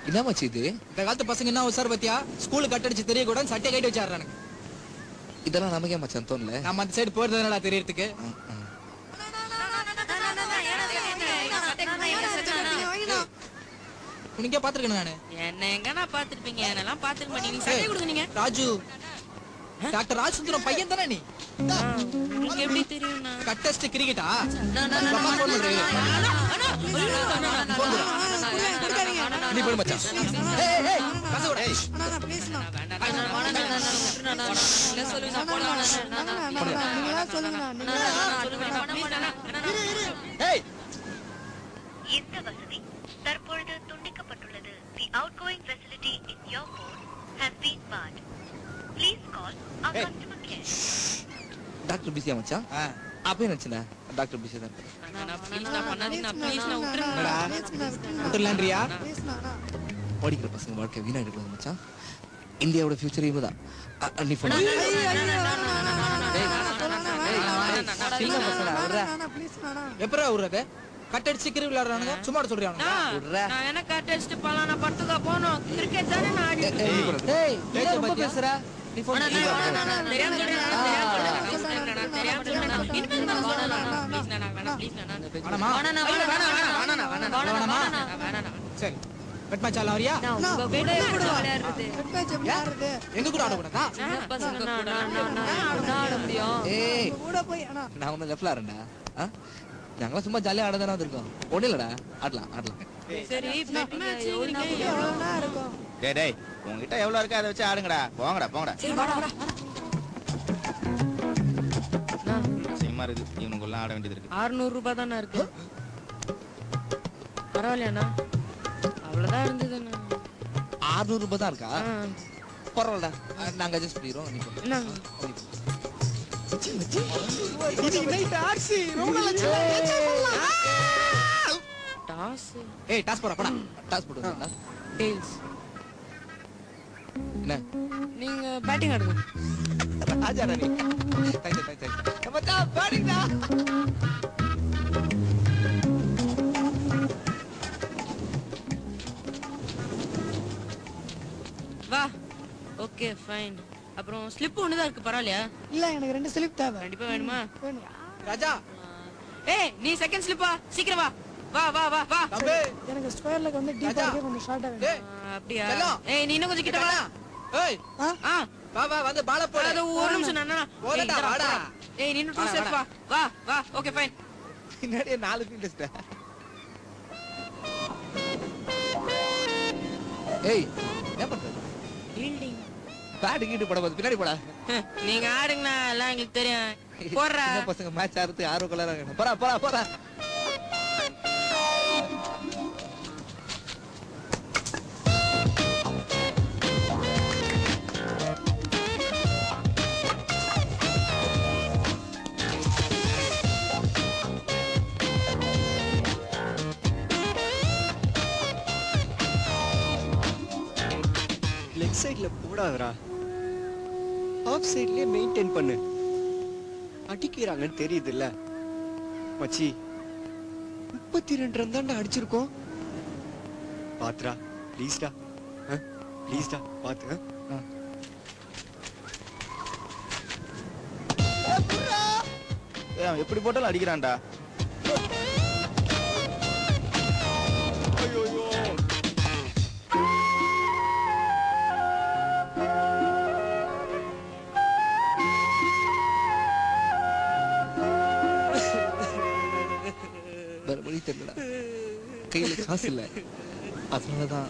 என்ன மச்சி இது? இந்த காலத்து பசங்க என்ன உசார் பத்தியா? ஸ்கூல் கட் அடிச்சு தெரிய கூட சட்டை கைட்டு வச்சாறானுங்க. இதெல்லாம் நமக்கே மச்சான் தோணல. நம்ம அந்த சைடு போறதுனால தெரியறதுக்கு. உனக்கே பாத்துருக்கேன் நானு. என்ன எங்க நான் பாத்துருப்பீங்க? என்னெல்லாம் பாத்துக்க மாட்டீங்க. சட்டை கொடுங்க நீங்க. ராஜு, டாக்டர் ராஜசுந்தரம் பையன் தானே நீ? உங்களுக்கு எப்படி தெரியும்? கட்டஸ்ட் கிரிக்கெட்டா? நீ போடு மச்சான். ஏய் ஏய் காசு கொடு. ப்ளீஸ் நான். ஏய் இந்த வசதி தற்பொழுது துண்டிக்கப்பட்டுள்ளது. The outgoing facility in your phone has been barred. Please call our customer care. Doctor பிஸியா மச்சான்? அப்பவே நினைச்சேன் டாக்டர் பிஸி தான். படிக்கிற பசங்க வாழ்க்கை வீணாயிடக்கூடாது மச்சான். இந்தியாவோட ஃபியூச்சர் இவதான். நீ போன எப்பரா ஊரது கட்டடிச்சு கிரி விளையாடுறானுங்க சும்மா சொல்றானுங்க. நான் என்ன கட்டடிச்சு போலாம், நான் படுத்துக்க போணும். கிரிக்கெட் தானே நான் ஆடி. ஏய் என்ன ரொம்ப பேசுற? நீ போன் தெரியாம சரி பெட் மேட்ச் ஆல வரியா? எங்க கூட ஆட கூடாதா? ஏய் நான் உன்ன லெஃப்ட்ல ஆறேன்டா. நாங்க சும்மா ஜாலியா ஆட தான வந்திருக்கோம். ஒண்ணு இல்லடா, ஆடலாம் ஆடலாம். சரி பெட் மேட்ச் எவ்வளவுனா இருக்கும்? டேய் டேய் உன்கிட்ட எவ்வளவு இருக்கு அதை வச்சு ஆடுங்கடா. போங்கடா போங்கடா. சரி வாடா வாடா. சிம்மா இருக்கு, இவனுக்குள்ள ஆட வேண்டியது இருக்கு. 600 ரூபாய் தானே இருக்கு. பரவாயில்லையாண்ணா? அவ்வளவுதான் இருந்ததுண்ணா. 600 ரூபாய் தான் இருக்கா? பரவாயில்லடா, நாங்க அட்ஜஸ்ட் பண்ணிடுறோம். நீ போ. ஏய் டாஸ் போறா போடா. டாஸ் போடுங்க. டெயில்ஸ். என்ன நீங்க பேட்டிங் ஆடுங்க. ராஜா நீ. தேங்க்ஸ். மச்சான் பேட்டிங்டா. வா. Okay fine. அப்புறம் ஸ்லிப் ஒன்னு தான் இருக்கு, பரவாயில்லையா? இல்ல எனக்கு 2 ஸ்லிப் தேவை. கண்டிப்பா வேணுமா? ராஜா ஏய் நீ செகண்ட் ஸ்லிப்பா, சீக்கிரம் வா. வா வா வா வா. தம்பி எனக்கு ஸ்கொயர்ல வந்து டீப்பா இருக்கு, கொஞ்சம் ஷார்ட்டா வேணும். அப்படியா? செல்லம். ஏய் நீ இன்னும் கொஞ்சம் கிட்ட வா. ஏய் வா வா வந்து பால போடு. அது ஒரு நிமிஷம் நானா. போடா வாடா. ஏய் நீ இன்னும் 2 ஸ்டெப்ஸ் வா. வா வா. Okay fine. பின்னாடியே 4 ஃபீல்டர்ஸ்டா. ஏய் என்ன பண்ற? ஃபீல்டிங். பேட்டிங் கிட்ட போட போது பின்னாடி போடா. நீங்க ஆடுங்கண்ணா, எல்லாம் எங்களுக்கு தெரியும். போடுறா. இந்த பசங்க மேட்ச் ஆடுறது ஆர்வ கலரா இருக்கணும். போடா போடா போடா. லெக் சைடுல போடாதடா, ஆஃப் சைட்லயே மெயின்டைன் பண்ணு. அடிக்கிறாங்கன்னு தெரியுது இல்ல மச்சி. 32 ரன் தான்டா அடிச்சிருக்கோம். பாத்துடா ப்ளீஸ்டா, ப்ளீஸ்டா பாத்து. எப்படி போட்டாலும் அடிக்கிறான்டா. வேற வழி தெரியல, கையில காசு இல்ல, அதனாலதான்.